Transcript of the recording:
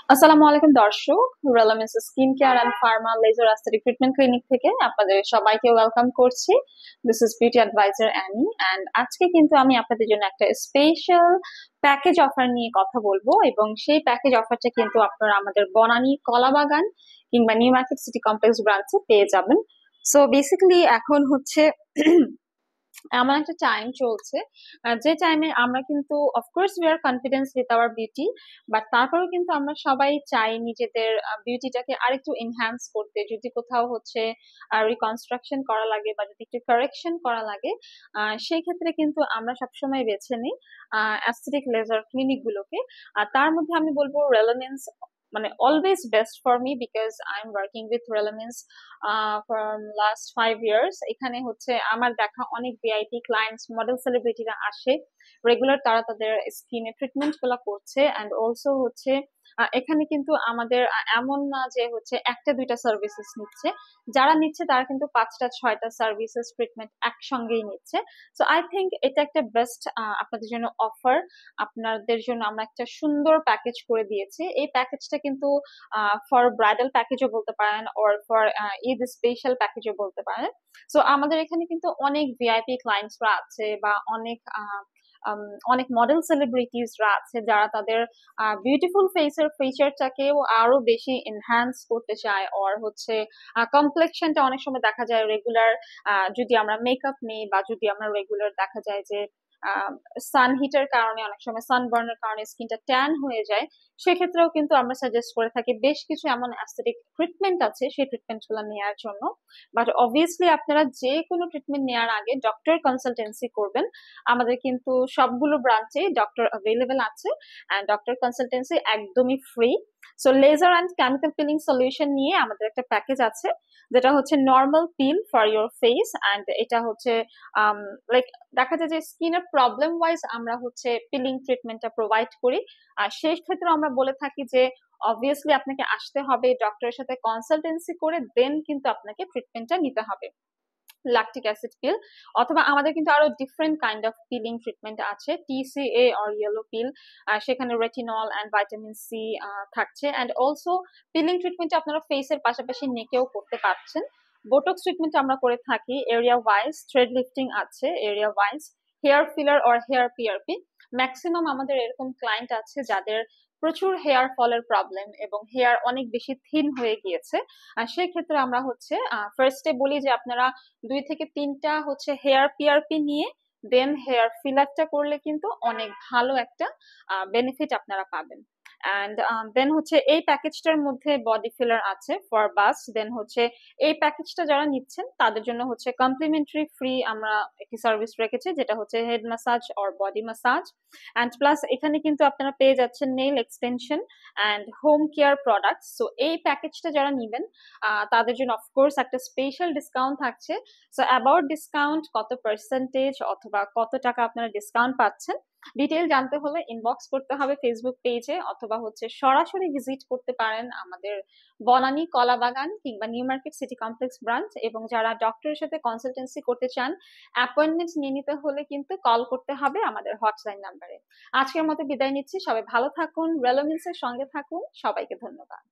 আসসালামু আলাইকুম দর্শক। রেলামেন্স skin care and pharma laser aesthetic treatment clinic থেকে আপনাদের সবাইকে ওয়েলকাম করছি। This is beauty adviser Annie and আজকে কিন্তু আমি আপনাদের জন্য একটা স্পেশাল প্যাকেজ অফার নিয়ে কথা বলবো এবং সেই প্যাকেজ অফারটা কিন্তু আপনারা আমাদের বনানী কলাবাগান কিংবা নিউ মার্কেট সিটি কমপ্লেক্স ব্রাঞ্চে পেয়ে যাবেন। সো বেসিক্যালি এখন হচ্ছে এমন একটা টাইম চলছে যে টাইমে আমরা কিন্তু of course we are confidence with our beauty, but তারপরেও কিন্তু আমরা সবাই চাই নিজেদের বিউটিটাকে আরেকটু এনহ্যান্স করতে। যদি কোথাও হচ্ছে রিকনস্ট্রাকশন করা লাগে বা যদি একটু কারেকশন করা লাগে, সেই ক্ষেত্রে কিন্তু আমরা সবসময় বেছে নিই অ্যাস্থেটিক লেজার ক্লিনিক গুলোকে। আর তার মধ্যে আমি বলবো রেলেমেন্স মানে always best for me because I am working with রেলেমেন্স ফ্রম লাস্ট 5 ইয়ার্স। এখানে হচ্ছে আমার দেখা অনেক ভিআইপি ক্লায়েন্টস, মডেল সেলিব্রিটিরা আসে রেগুলার, তারা তাদের স্কিনে ট্রিটমেন্ট গুলা করছে। অ্যান্ড অলসো হচ্ছে এখানে কিন্তু আমাদের এমন না যে হচ্ছে একটা দুইটা সার্ভিসেস নিচ্ছে, যারা নিচ্ছে তারা কিন্তু 5টা 6টা সার্ভিসেস ট্রিটমেন্ট একসঙ্গেই নিচ্ছে। সো আই থিঙ্ক এটা একটা বেস্ট আপনাদের জন্য অফার। আপনাদের জন্য আমরা একটা সুন্দর প্যাকেজ করে দিয়েছি। এই প্যাকেজটা কিন্তু ফর ব্রাইডাল প্যাকেজও বলতে পারেন অর ফর ঈদ স্পেশাল প্যাকেজও বলতে পারেন। সো আমাদের এখানে কিন্তু অনেক ভিআইপি ক্লায়েন্টসরা আছে বা অনেক মডেল সেলিব্রিটিসরা আছে যারা তাদের বিউটিফুল ফেসের ফিচারটাকেও আরো বেশি এনহ্যান্স করতে চায়। অর হচ্ছে কমপ্লেকশনটা অনেক সময় দেখা যায় রেগুলার যদি আমরা মেকআপ নিই বা যদি আমরা রেগুলার দেখা যায় যে সান হিটের কারণে অনেক সময় সানবার্নের কারণে স্কিনটা ট্যান হয়ে যায়, সেক্ষেত্রেও কিন্তু আমরা সাজেস্ট করে থাকি বেশ কিছু এমন অ্যাস্থেটিক ট্রিটমেন্ট আছে সেই ট্রিটমেন্ট গুলো নেওয়ার জন্য। বাট অবভিয়াসলি আপনারা যে কোনো ট্রিটমেন্ট নেওয়ার আগে ডক্টর কনসালটেন্সি করবেন। আমাদের কিন্তু সবগুলো ব্রাঞ্চে ডক্টর অ্যাভেলেবেল আছে অ্যান্ড ডক্টর কনসালটেন্সি একদমই free. So laser and chemical peeling solution নিয়ে আমাদের একটা প্যাকেজ আছে যেটা হচ্ছে normal peel for your face. And এটা হচ্ছে লাইক দেখা যায় যে স্কিনের প্রবলেম ওয়াইজ আমরা হচ্ছে পিলিং ট্রিটমেন্টটা প্রোভাইড করি। আর সেই ক্ষেত্রে আমরা বলে থাকি যে অবভিয়াসলি আপনাকে আসতে হবে ডক্টরের সাথে কনসালটেন্সি করে, দেন কিন্তু আপনাকে ট্রিটমেন্টটা নিতে হবে। ল্যাকটিক অ্যাসিড পিল অথবা আমাদের কিন্তু আরো different kind of peeling treatment আছে, টিসিএ অর ইয়েলো পিল। সেখানে রেটিনল অ্যান্ড ভাইটামিন সি থাকছে। অ্যান্ড অলসো পিলিং ট্রিটমেন্ট আপনারা ফেসের পাশাপাশি নেকেও করতে পারছেন। বোটক্স ট্রিটমেন্ট আমরা করে থাকি এরিয়া ওয়াইজ, থ্রেড লিফটিং আছে area wise, hair filler or hair PRP. Maximum আমাদের এরকম ক্লায়েন্ট আছে যাদের প্রচুর হেয়ার ফলের প্রবলেম এবং হেয়ার অনেক বেশি থিন হয়ে গিয়েছে। আর সেই ক্ষেত্রে আমরা হচ্ছে ফার্স্টে বলি যে আপনারা 2 থেকে 3টা হচ্ছে হেয়ার পিআরপি নিয়ে দেন হেয়ার ফিলারটা করলে কিন্তু অনেক ভালো একটা বেনিফিট আপনারা পাবেন। অ্যান্ড দেন হচ্ছে এই প্যাকেজটার মধ্যে বডি ফিলার আছে ফর বাস। দেন হচ্ছে এই প্যাকেজটা যারা নিচ্ছেন তাদের জন্য হচ্ছে কমপ্লিমেন্টারি ফ্রি আমরা একটি সার্ভিস রেখেছি যেটা হচ্ছে head massage or body massage. And plus এখানে কিন্তু আপনারা পেয়ে যাচ্ছেন nail extension and home care products. So এই প্যাকেজটা যারা নিবেন তাদের জন্য অফকোর্স একটা স্পেশাল ডিসকাউন্ট থাকছে। সো অ্যাবাউট ডিসকাউন্ট কত পার্সেন্টেজ অথবা কত টাকা আপনারা ডিসকাউন্ট পাচ্ছেন ডিটেল জানতে হলে ইনবক্স করতে হবে ফেসবুক পেজে, অথবা হচ্ছে সরাসরি ভিজিট করতে পারেন আমাদের বনানী কলাবাগান কিংবা new market city complex branch. এবং যারা ডক্টরের সাথে কনসালটেন্সি করতে চান অ্যাপয়েন্টমেন্ট নিয়ে নিতে হলে কিন্তু কল করতে হবে আমাদের হটলাইন নাম্বারে। আজকের মতো বিদায় নিচ্ছি, সবাই ভালো থাকুন, রেলোমেন্সের সঙ্গে থাকুন, সবাইকে ধন্যবাদ।